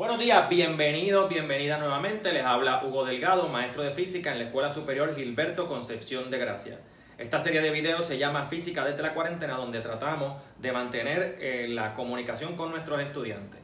Buenos días, bienvenidos, bienvenida nuevamente. Les habla Hugo Delgado, maestro de física en la Escuela Superior Gilberto Concepción de Gracia. Esta serie de videos se llama Física desde la cuarentena, donde tratamos de mantener la comunicación con nuestros estudiantes.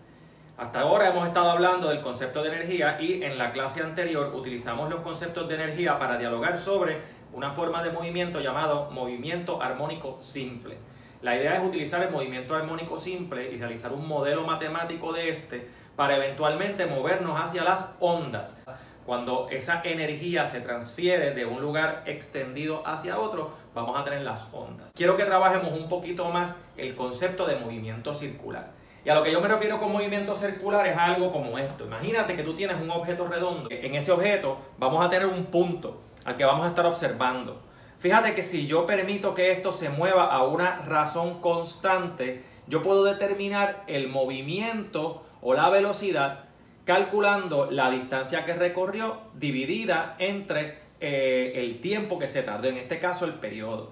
Hasta ahora hemos estado hablando del concepto de energía y en la clase anterior utilizamos los conceptos de energía para dialogar sobre una forma de movimiento llamado movimiento armónico simple. La idea es utilizar el movimiento armónico simple y realizar un modelo matemático de este para eventualmente movernos hacia las ondas. Cuando esa energía se transfiere de un lugar extendido hacia otro, vamos a tener las ondas. Quiero que trabajemos un poquito más el concepto de movimiento circular. Y a lo que yo me refiero con movimiento circular es algo como esto. Imagínate que tú tienes un objeto redondo. En ese objeto vamos a tener un punto al que vamos a estar observando. Fíjate que si yo permito que esto se mueva a una razón constante, yo puedo determinar el movimiento o la velocidad calculando la distancia que recorrió dividida entre el tiempo que se tardó, en este caso el periodo.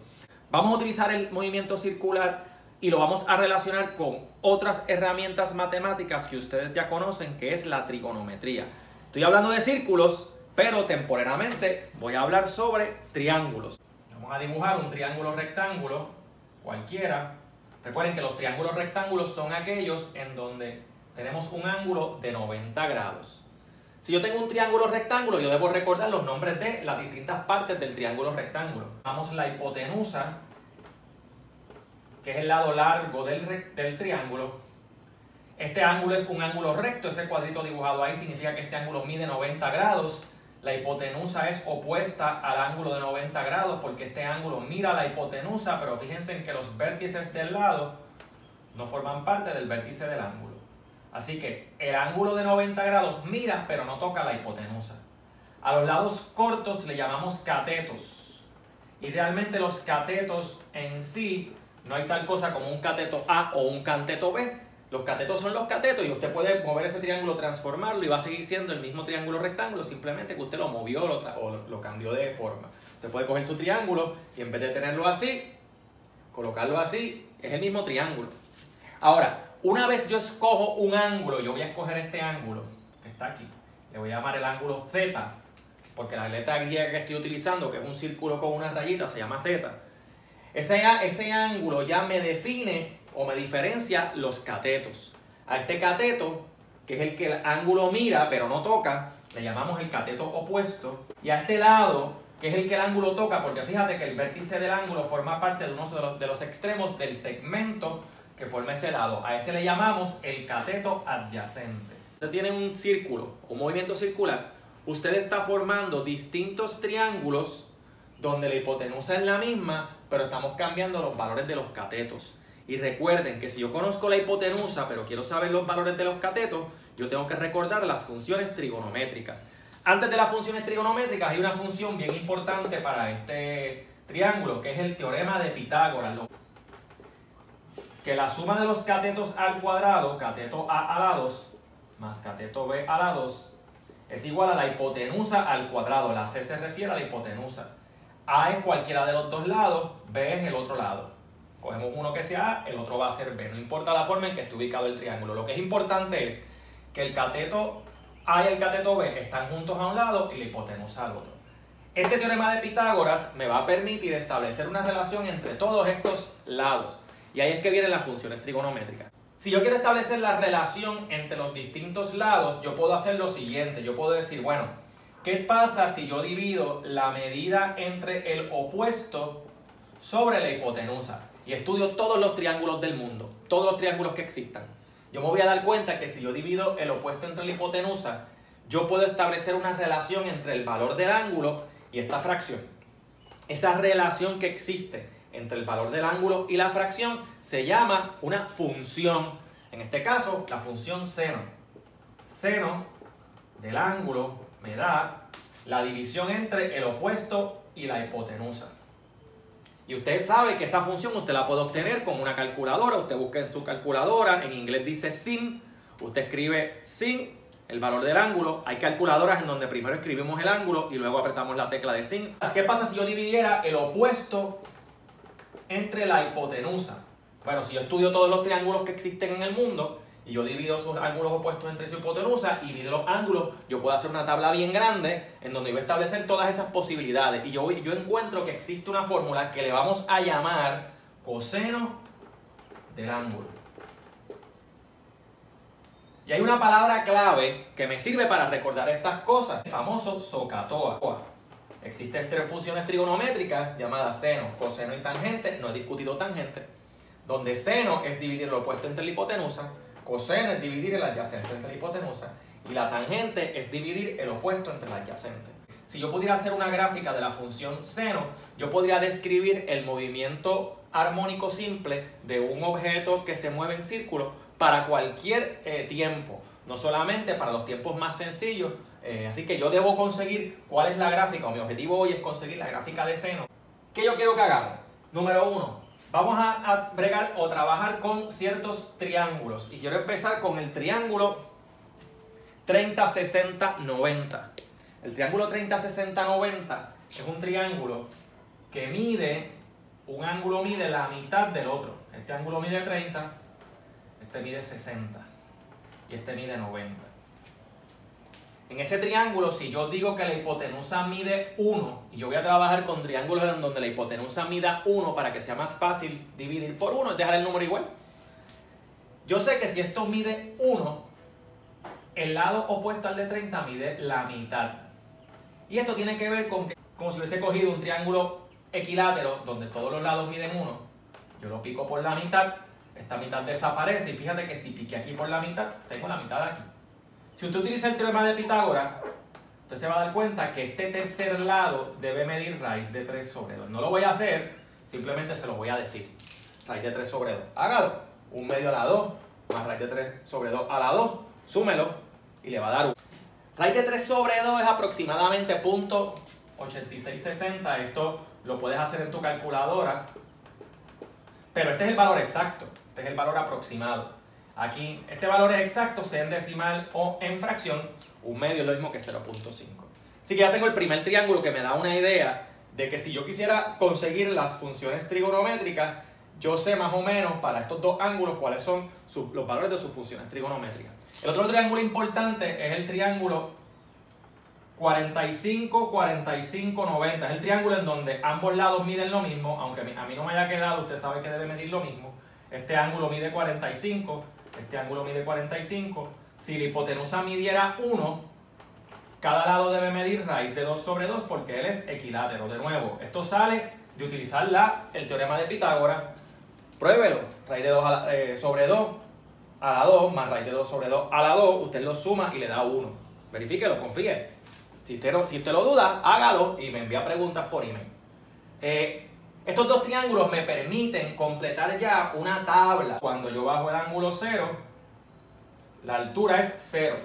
Vamos a utilizar el movimiento circular y lo vamos a relacionar con otras herramientas matemáticas que ustedes ya conocen, que es la trigonometría. Estoy hablando de círculos, pero temporalmente voy a hablar sobre triángulos. Vamos a dibujar un triángulo rectángulo cualquiera. Recuerden que los triángulos rectángulos son aquellos en donde tenemos un ángulo de 90 grados. Si yo tengo un triángulo rectángulo, yo debo recordar los nombres de las distintas partes del triángulo rectángulo. Vamos la hipotenusa, que es el lado largo del triángulo. Este ángulo es un ángulo recto, ese cuadrito dibujado ahí significa que este ángulo mide 90 grados. La hipotenusa es opuesta al ángulo de 90 grados porque este ángulo mira la hipotenusa, pero fíjense en que los vértices del lado no forman parte del vértice del ángulo. Así que el ángulo de 90 grados mira, pero no toca la hipotenusa. A los lados cortos le llamamos catetos. Y realmente los catetos en sí, no hay tal cosa como un cateto A o un cateto B. Los catetos son los catetos y usted puede mover ese triángulo, transformarlo y va a seguir siendo el mismo triángulo rectángulo, simplemente que usted lo movió o lo cambió de forma. Usted puede coger su triángulo y en vez de tenerlo así, colocarlo así, es el mismo triángulo. Ahora, una vez yo escojo un ángulo, yo voy a escoger este ángulo que está aquí, le voy a llamar el ángulo Z, porque la letra griega que estoy utilizando, que es un círculo con una rayita, se llama Z. Ese ángulo ya me define o me diferencia los catetos. A este cateto, que es el que el ángulo mira pero no toca, le llamamos el cateto opuesto. Y a este lado, que es el que el ángulo toca, porque fíjate que el vértice del ángulo forma parte de uno de los extremos del segmento que forma ese lado. A ese le llamamos el cateto adyacente. Usted tiene un círculo, un movimiento circular. Usted está formando distintos triángulos donde la hipotenusa es la misma, pero estamos cambiando los valores de los catetos. Y recuerden que si yo conozco la hipotenusa, pero quiero saber los valores de los catetos, yo tengo que recordar las funciones trigonométricas. Antes de las funciones trigonométricas hay una función bien importante para este triángulo, que es el teorema de Pitágoras. Que la suma de los catetos al cuadrado, cateto A a la 2, más cateto B a la 2, es igual a la hipotenusa al cuadrado. La C se refiere a la hipotenusa. A es cualquiera de los dos lados, B es el otro lado. Cogemos uno que sea A, el otro va a ser B. No importa la forma en que esté ubicado el triángulo. Lo que es importante es que el cateto A y el cateto B están juntos a un lado y la hipotenusa al otro. Este teorema de Pitágoras me va a permitir establecer una relación entre todos estos lados. Y ahí es que vienen las funciones trigonométricas. Si yo quiero establecer la relación entre los distintos lados, yo puedo hacer lo siguiente. Yo puedo decir, bueno, ¿qué pasa si yo divido la medida entre el opuesto sobre la hipotenusa? Y estudio todos los triángulos del mundo, todos los triángulos que existan. Yo me voy a dar cuenta que si yo divido el opuesto entre la hipotenusa, yo puedo establecer una relación entre el valor del ángulo y esta fracción. Esa relación que existe entre el valor del ángulo y la fracción se llama una función. En este caso, la función seno. Seno del ángulo me da la división entre el opuesto y la hipotenusa. Y usted sabe que esa función usted la puede obtener con una calculadora. Usted busca en su calculadora, en inglés dice sin. Usted escribe sin el valor del ángulo. Hay calculadoras en donde primero escribimos el ángulo y luego apretamos la tecla de sin. ¿Qué pasa si yo dividiera el opuesto entre la hipotenusa? Bueno, si yo estudio todos los triángulos que existen en el mundo y yo divido sus ángulos opuestos entre su hipotenusa y mido los ángulos, yo puedo hacer una tabla bien grande en donde yo voy a establecer todas esas posibilidades. Y yo encuentro que existe una fórmula que le vamos a llamar coseno del ángulo. Y hay una palabra clave que me sirve para recordar estas cosas, el famoso SOHCAHTOA. Existen tres funciones trigonométricas llamadas seno, coseno y tangente, no he discutido tangente, donde seno es dividir lo opuesto entre la hipotenusa, coseno es dividir el adyacente entre la hipotenusa y la tangente es dividir el opuesto entre la adyacente. Si yo pudiera hacer una gráfica de la función seno, yo podría describir el movimiento armónico simple de un objeto que se mueve en círculo para cualquier tiempo, no solamente para los tiempos más sencillos. Así que yo debo conseguir cuál es la gráfica, o mi objetivo hoy es conseguir la gráfica de seno. ¿Qué yo quiero que hagamos? Número 1, vamos a bregar o trabajar con ciertos triángulos. Y quiero empezar con el triángulo 30, 60, 90. El triángulo 30, 60, 90 es un triángulo que mide, un ángulo mide la mitad del otro. Este ángulo mide 30, este mide 60 y este mide 90. En ese triángulo, si yo digo que la hipotenusa mide 1, y yo voy a trabajar con triángulos en donde la hipotenusa mida 1 para que sea más fácil dividir por 1, es dejar el número igual. Yo sé que si esto mide 1, el lado opuesto al de 30 mide la mitad. Y esto tiene que ver con que, como si hubiese cogido un triángulo equilátero donde todos los lados miden 1, yo lo pico por la mitad, esta mitad desaparece, y fíjate que si piqué aquí por la mitad, tengo la mitad aquí. Si usted utiliza el teorema de Pitágoras, usted se va a dar cuenta que este tercer lado debe medir raíz de 3 sobre 2. No lo voy a hacer, simplemente se lo voy a decir. Raíz de 3 sobre 2. Hágalo. 1 medio a la 2 más raíz de 3 sobre 2 a la 2. Súmelo y le va a dar 1. Raíz de 3 sobre 2 es aproximadamente .8660. Esto lo puedes hacer en tu calculadora. Pero este es el valor exacto. Este es el valor aproximado. Aquí, este valor es exacto, sea en decimal o en fracción. 1 medio es lo mismo que 0.5. Así que ya tengo el primer triángulo que me da una idea de que si yo quisiera conseguir las funciones trigonométricas, yo sé más o menos para estos dos ángulos cuáles son los valores de sus funciones trigonométricas. El otro triángulo importante es el triángulo 45, 45, 90. Es el triángulo en donde ambos lados miden lo mismo, aunque a mí no me haya quedado, usted sabe que debe medir lo mismo. Este ángulo mide 45, este ángulo mide 45. Si la hipotenusa midiera 1, cada lado debe medir raíz de 2 sobre 2 porque él es equilátero. De nuevo, esto sale de utilizar el teorema de Pitágoras. Pruébelo. Raíz de 2 sobre 2 a la 2 más raíz de 2 sobre 2 a la 2, usted lo suma y le da 1. Verifíquelo, confíe. Si usted lo duda, hágalo y me envía preguntas por email. Estos dos triángulos me permiten completar ya una tabla. Cuando yo bajo el ángulo 0, la altura es 0.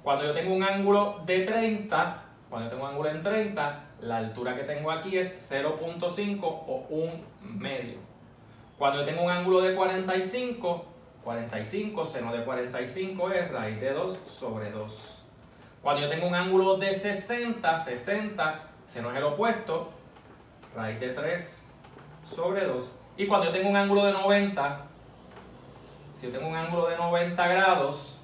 Cuando yo tengo un ángulo de 30, cuando yo tengo un ángulo en 30, la altura que tengo aquí es 0.5 o 1 medio. Cuando yo tengo un ángulo de 45, seno de 45 es raíz de 2 sobre 2. Cuando yo tengo un ángulo de 60, seno es el opuesto, raíz de 3 sobre 2. Y cuando yo tengo un ángulo de 90, si yo tengo un ángulo de 90 grados,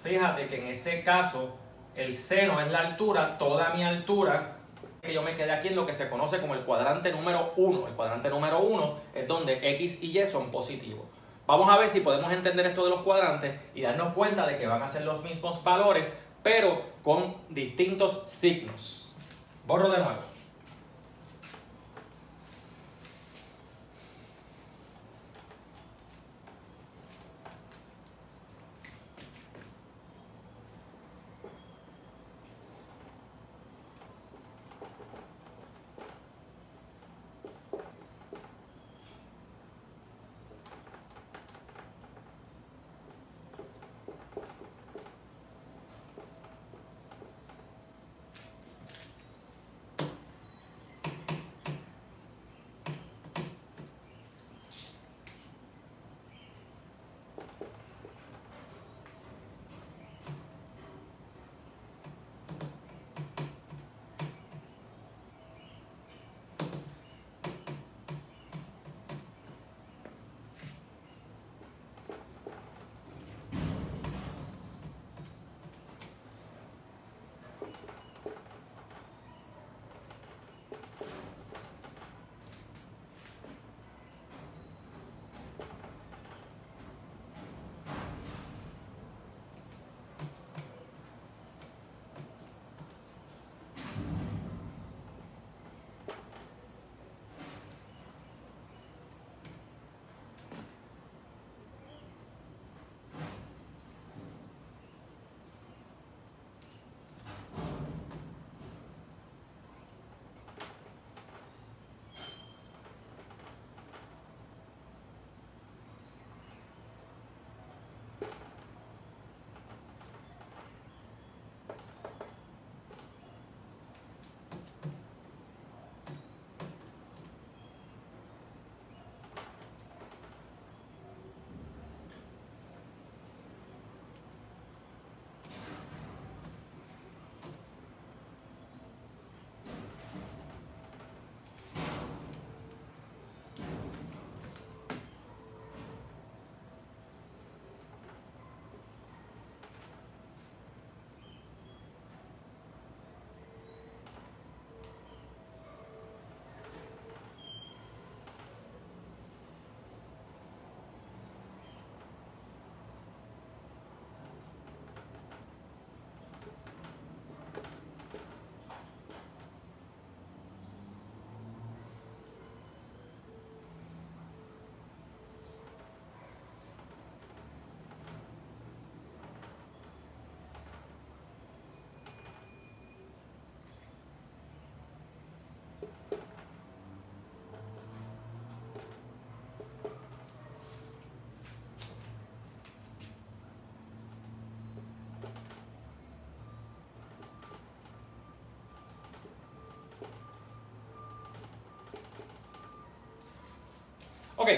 fíjate que en ese caso el seno es la altura, toda mi altura, que yo me quedé aquí en lo que se conoce como el cuadrante número 1. El cuadrante número 1 es donde X y Y son positivos. Vamos a ver si podemos entender esto de los cuadrantes y darnos cuenta de que van a ser los mismos valores, pero con distintos signos. Borro de nuevo. Ok,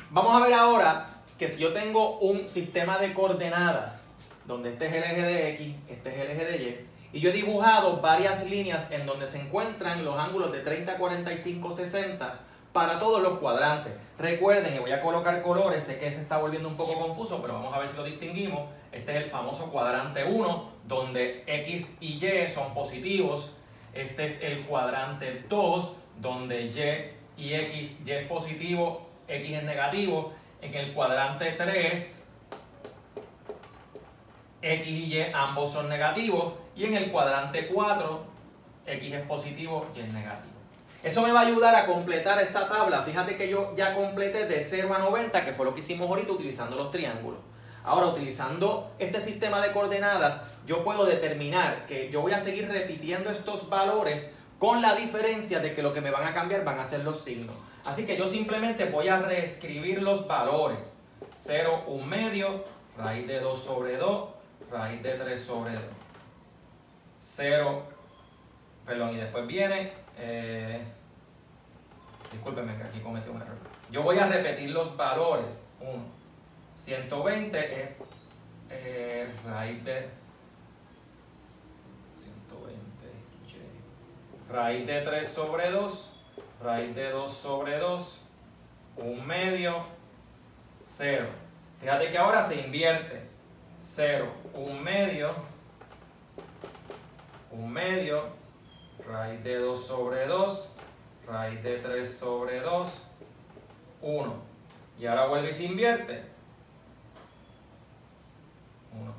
vamos a ver ahora que si yo tengo un sistema de coordenadas, donde este es el eje de X, este es el eje de Y, y yo he dibujado varias líneas en donde se encuentran los ángulos de 30, 45, 60 para todos los cuadrantes. Recuerden que voy a colocar colores, sé que se está volviendo un poco confuso, pero vamos a ver si lo distinguimos. Este es el famoso cuadrante 1, donde X y Y son positivos. Este es el cuadrante 2, donde Y X, Y es positivo, X es negativo. En el cuadrante 3, X y Y ambos son negativos. Y en el cuadrante 4, X es positivo, Y es negativo. Eso me va a ayudar a completar esta tabla. Fíjate que yo ya completé de 0 a 90, que fue lo que hicimos ahorita utilizando los triángulos. Ahora, utilizando este sistema de coordenadas, yo puedo determinar que yo voy a seguir repitiendo estos valores con la diferencia de que lo que me van a cambiar van a ser los signos. Así que yo simplemente voy a reescribir los valores. 0, 1 medio, raíz de 2 sobre 2, raíz de 3 sobre 2. 0, perdón, y después viene, discúlpenme que aquí cometí un error. Yo voy a repetir los valores. 1, 120 es raíz de 120, raíz de 3 sobre 2, raíz de 2 sobre 2, 1 medio, 0. Fíjate que ahora se invierte. 0, 1 medio, 1 medio, raíz de 2 sobre 2, raíz de 3 sobre 2, 1. Y ahora vuelve y se invierte. 1.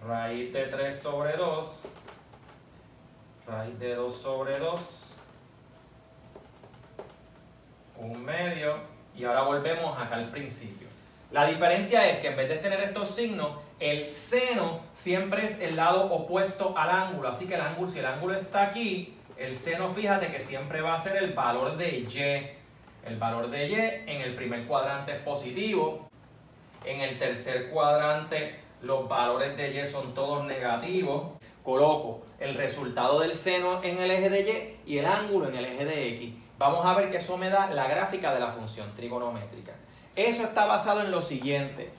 Raíz de 3 sobre 2, raíz de 2 sobre 2, 1 medio. Y ahora volvemos acá al principio. La diferencia es que en vez de tener estos signos, el seno siempre es el lado opuesto al ángulo. Así que el ángulo, si el ángulo está aquí, el seno, fíjate que siempre va a ser el valor de Y. El valor de Y en el primer cuadrante es positivo. En el tercer cuadrante los valores de Y son todos negativos. Coloco el resultado del seno en el eje de Y y el ángulo en el eje de X. Vamos a ver que eso me da la gráfica de la función trigonométrica. Eso está basado en lo siguiente.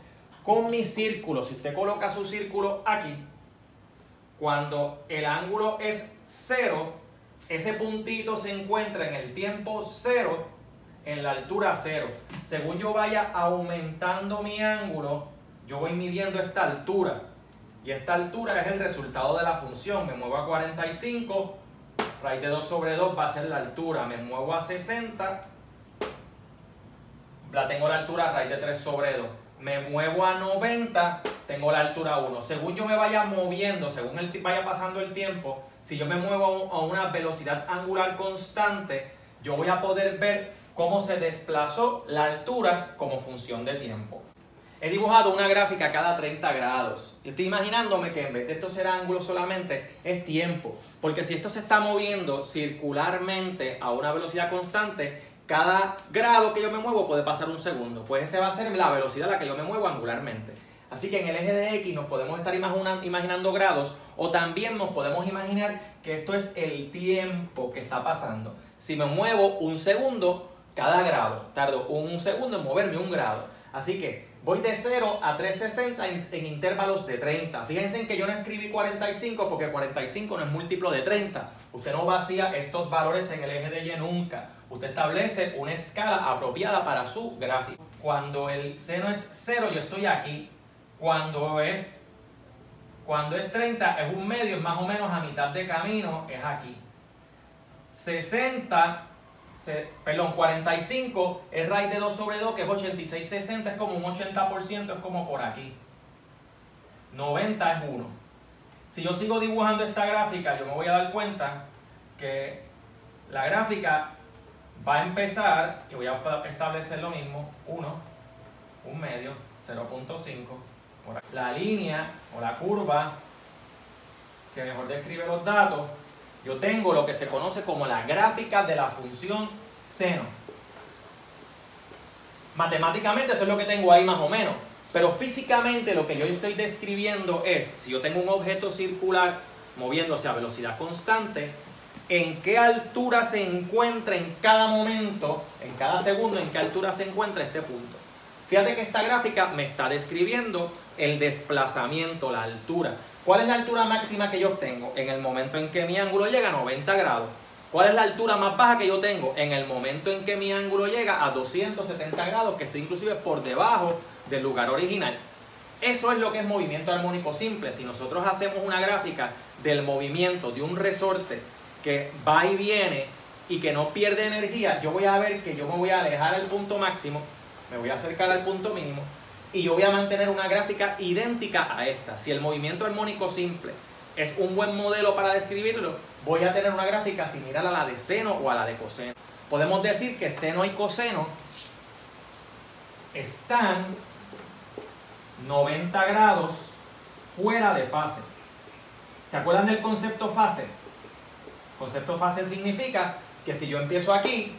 Con mi círculo, si usted coloca su círculo aquí, cuando el ángulo es 0, ese puntito se encuentra en el tiempo 0, en la altura 0. Según yo vaya aumentando mi ángulo, yo voy midiendo esta altura. Y esta altura es el resultado de la función. Me muevo a 45, raíz de 2 sobre 2 va a ser la altura. Me muevo a 60, la tengo la altura raíz de 3 sobre 2. Me muevo a 90, tengo la altura 1. Según yo me vaya moviendo, según vaya pasando el tiempo, si yo me muevo a una velocidad angular constante, yo voy a poder ver cómo se desplazó la altura como función de tiempo. He dibujado una gráfica cada 30 grados. Yo estoy imaginándome que en vez de esto ser ángulo solamente, es tiempo. Porque si esto se está moviendo circularmente a una velocidad constante, cada grado que yo me muevo puede pasar un segundo. Pues esa va a ser la velocidad a la que yo me muevo angularmente. Así que en el eje de X nos podemos estar imaginando grados, o también nos podemos imaginar que esto es el tiempo que está pasando. Si me muevo un segundo, cada grado, tardo un segundo en moverme un grado. Así que voy de 0 a 360 en intervalos de 30. Fíjense en que yo no escribí 45 porque 45 no es múltiplo de 30. Usted no vacía estos valores en el eje de Y nunca. Usted establece una escala apropiada para su gráfico. Cuando el seno es 0, yo estoy aquí. Cuando es 30, es un medio, es más o menos a mitad de camino, es aquí. 45 es raíz de 2 sobre 2, que es 86, 60, es como un 80%, es como por aquí. 90 es 1. Si yo sigo dibujando esta gráfica, yo me voy a dar cuenta que la gráfica va a empezar, y voy a establecer lo mismo, 1, un medio, 0.5. La línea o la curva que mejor describe los datos, yo tengo lo que se conoce como la gráfica de la función seno. Matemáticamente eso es lo que tengo ahí más o menos, pero físicamente lo que yo estoy describiendo es, si yo tengo un objeto circular moviéndose a velocidad constante, en qué altura se encuentra en cada momento, en cada segundo, en qué altura se encuentra este punto. Fíjate que esta gráfica me está describiendo el desplazamiento, la altura. ¿Cuál es la altura máxima que yo obtengo? En el momento en que mi ángulo llega a 90 grados. ¿Cuál es la altura más baja que yo tengo? En el momento en que mi ángulo llega a 270 grados, que estoy inclusive por debajo del lugar original. Eso es lo que es movimiento armónico simple. Si nosotros hacemos una gráfica del movimiento de un resorte que va y viene y que no pierde energía, yo voy a ver que yo me voy a alejar al punto máximo, me voy a acercar al punto mínimo y yo voy a mantener una gráfica idéntica a esta. Si el movimiento armónico simple es un buen modelo para describirlo, voy a tener una gráfica similar a la de seno o a la de coseno. Podemos decir que seno y coseno están 90 grados fuera de fase. ¿Se acuerdan del concepto fase? Concepto fase significa que si yo empiezo aquí,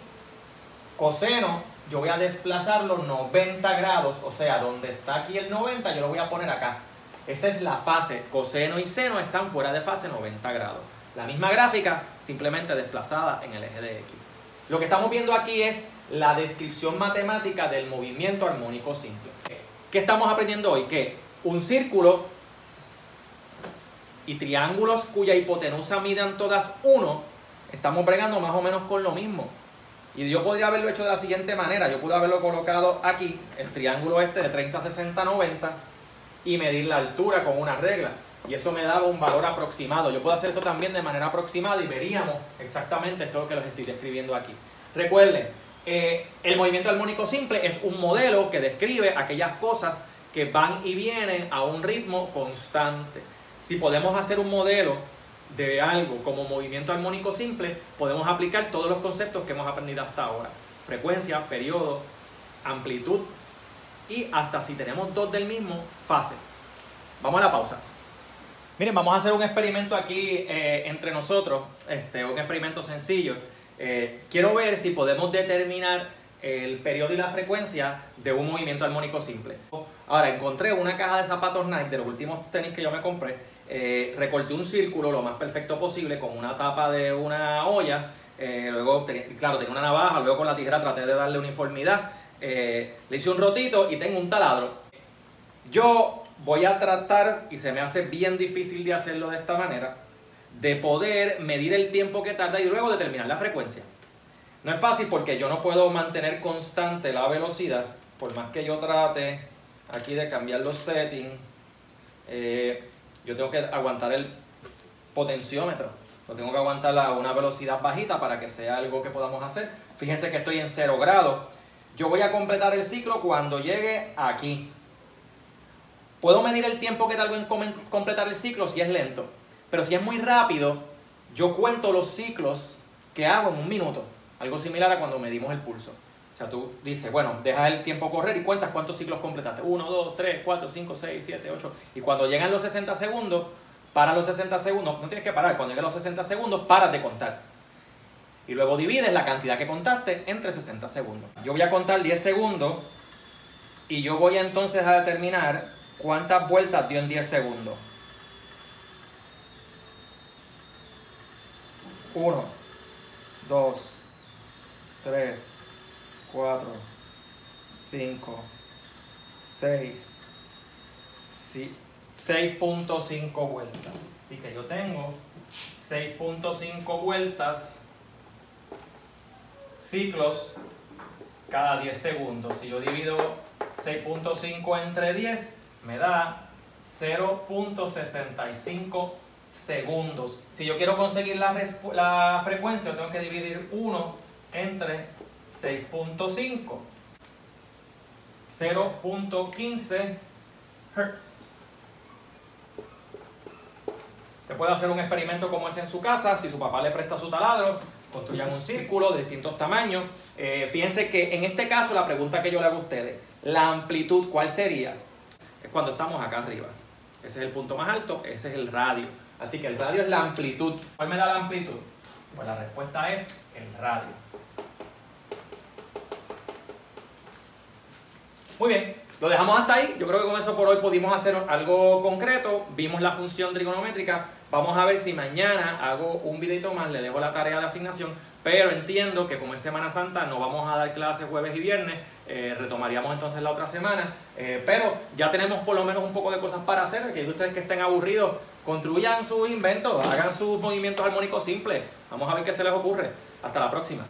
coseno, yo voy a desplazarlo 90 grados, o sea, donde está aquí el 90, yo lo voy a poner acá. Esa es la fase. Coseno y seno están fuera de fase 90 grados. La misma gráfica, simplemente desplazada en el eje de X. Lo que estamos viendo aquí es la descripción matemática del movimiento armónico simple. ¿Qué estamos aprendiendo hoy? Que un círculo y triángulos cuya hipotenusa midan todas 1, estamos bregando más o menos con lo mismo. Y yo podría haberlo hecho de la siguiente manera. Yo pude haberlo colocado aquí, el triángulo este de 30, 60, 90, y medir la altura con una regla. Y eso me daba un valor aproximado. Yo puedo hacer esto también de manera aproximada y veríamos exactamente esto lo que les estoy describiendo aquí. Recuerden, el movimiento armónico simple es un modelo que describe aquellas cosas que van y vienen a un ritmo constante. Si podemos hacer un modelo de algo como movimiento armónico simple, podemos aplicar todos los conceptos que hemos aprendido hasta ahora. Frecuencia, periodo, amplitud y hasta si tenemos dos del mismo, fase. Vamos a la pausa. Miren, vamos a hacer un experimento aquí entre nosotros, un experimento sencillo. Quiero ver si podemos determinar el periodo y la frecuencia de un movimiento armónico simple. Ahora, encontré una caja de zapatos Nike de los últimos tenis que yo me compré. Recorté un círculo lo más perfecto posible con una tapa de una olla. Luego, claro, tenía una navaja, luego con la tijera traté de darle uniformidad. Le hice un rotito y tengo un taladro. Yo voy a tratar, y se me hace bien difícil de hacerlo de esta manera, de poder medir el tiempo que tarda y luego determinar la frecuencia. No es fácil porque yo no puedo mantener constante la velocidad, por más que yo trate aquí de cambiar los settings. Yo tengo que aguantar el potenciómetro, lo tengo que aguantar a una velocidad bajita para que sea algo que podamos hacer. Fíjense que estoy en 0 grados. Yo voy a completar el ciclo cuando llegue aquí. Puedo medir el tiempo que tardo en completar el ciclo si es lento, pero si es muy rápido, yo cuento los ciclos que hago en un minuto. Algo similar a cuando medimos el pulso. O sea, tú dices, bueno, dejas el tiempo correr y cuentas cuántos ciclos completaste. 1, 2, 3, 4, 5, 6, 7, 8. Y cuando llegan los 60 segundos, para los 60 segundos, no tienes que parar. Cuando lleguen los 60 segundos, paras de contar. Y luego divides la cantidad que contaste entre 60 segundos. Yo voy a contar 10 segundos y yo voy entonces a determinar cuántas vueltas dio en 10 segundos. 1, 2, 3, 4, 5, 6, 6.5 vueltas. Así que yo tengo 6.5 vueltas, ciclos cada 10 segundos. Si yo divido 6.5 entre 10, me da 0.65 segundos. Si yo quiero conseguir la frecuencia, tengo que dividir 1 entre 6.5. 0.15 Hz. Usted puede hacer un experimento como ese en su casa. Si su papá le presta su taladro, construyan un círculo de distintos tamaños. Fíjense que en este caso la pregunta que yo le hago a ustedes, la amplitud, ¿cuál sería? Es cuando estamos acá arriba. Ese es el punto más alto, ese es el radio. Así que el radio es la amplitud. ¿Cuál me da la amplitud? Pues la respuesta es el radio. Muy bien. lo dejamos hasta ahí. Yo creo que con eso por hoy pudimos hacer algo concreto. Vimos la función trigonométrica. Vamos a ver si mañana hago un videito más, le dejo la tarea de asignación, pero entiendo que como es Semana Santa no vamos a dar clases jueves y viernes, retomaríamos entonces la otra semana, pero ya tenemos por lo menos un poco de cosas para hacer. Aquellos de ustedes que estén aburridos, construyan sus inventos, hagan sus movimientos armónicos simples. Vamos a ver qué se les ocurre. Hasta la próxima.